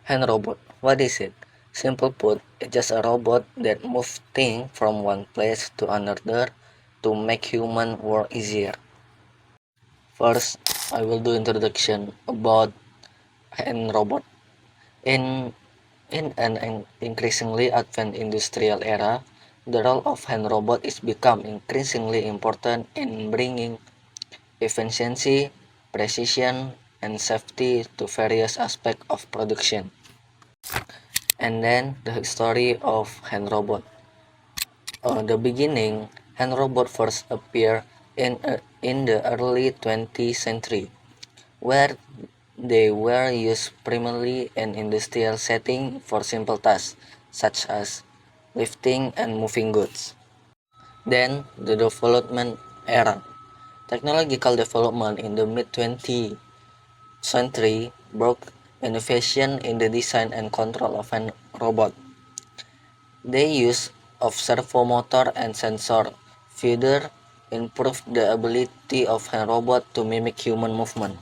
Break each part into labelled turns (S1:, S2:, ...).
S1: Hand robot. What is it? Simple put, it's just a robot that moves things from one place to another to make human work easier. First, I will do introduction about hand robot. In in an increasingly advanced industrial era, the role of hand robot is become increasingly important in bringing efficiency, precision, and safety to various aspects of production. And then the history of hand robot. The beginning, hand robot first appeared in the early 20th century, where they were used primarily in industrial setting for simple tasks such as lifting and moving goods. Then the development era. Technological development in the mid 20th century brought innovation in the design and control of an robot. The use of servo motor and sensor further improved the ability of a robot to mimic human movement.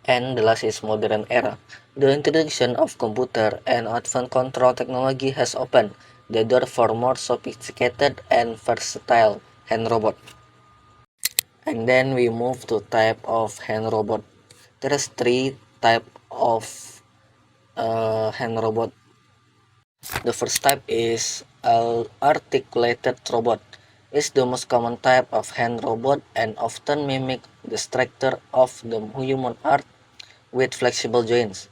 S1: And the last is modern era. The introduction of computer and advanced control technology has opened the door for more sophisticated and versatile hand robot. And then we move to type of hand robot. There is three type of hand robot. The first type is articulated robot. It's the most common type of hand robot and often mimic the structure of the human arm with flexible joints.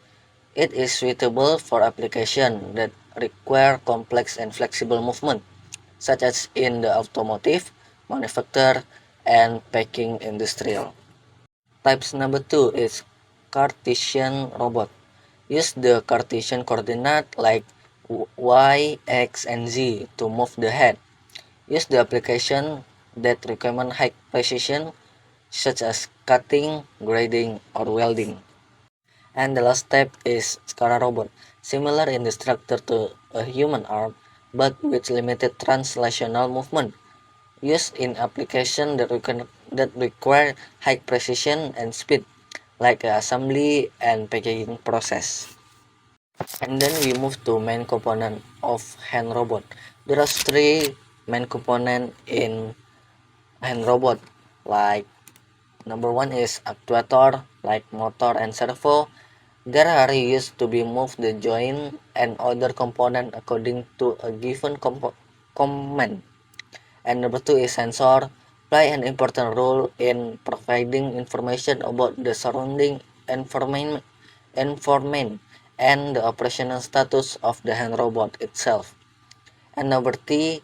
S1: It is suitable for applications that require complex and flexible movement, such as in the automotive, manufacture, and packing industrial. Types number 2 is Cartesian robot. Use the Cartesian coordinate like y, x, and z to move the head. Use the application that require high precision, such as cutting, grading, or welding. And the last type is Scara robot, similar in the structure to a human arm, but with limited translational movement. Used in applications that require high precision and speed, like the assembly and packaging process. And then we move to main component of hand robot. There are three main component in hand robot, like number one is actuator, like motor and servo. They are used to be moved the joint and other component according to a given command. And number two is sensor, play an important role in providing information about the surrounding environment, and the operational status of the hand robot itself. And number three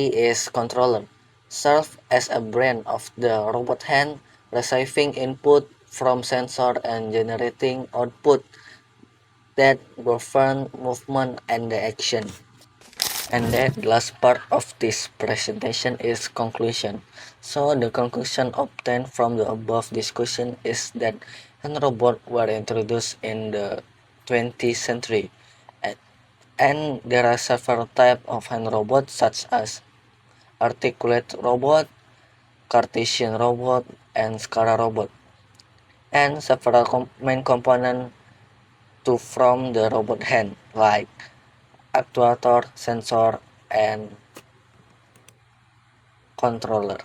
S1: is controller, serve as a brain of the robot hand, receiving input from sensor and generating output that govern movement and the action. And then the last part of this presentation is conclusion. So the conclusion obtained from the above discussion is that hand robots were introduced in the 20th century, and there are several types of hand robots such as articulate robot, Cartesian robot, and Scara robot, and several main components to from the robot hand like actuator, sensor, and controller.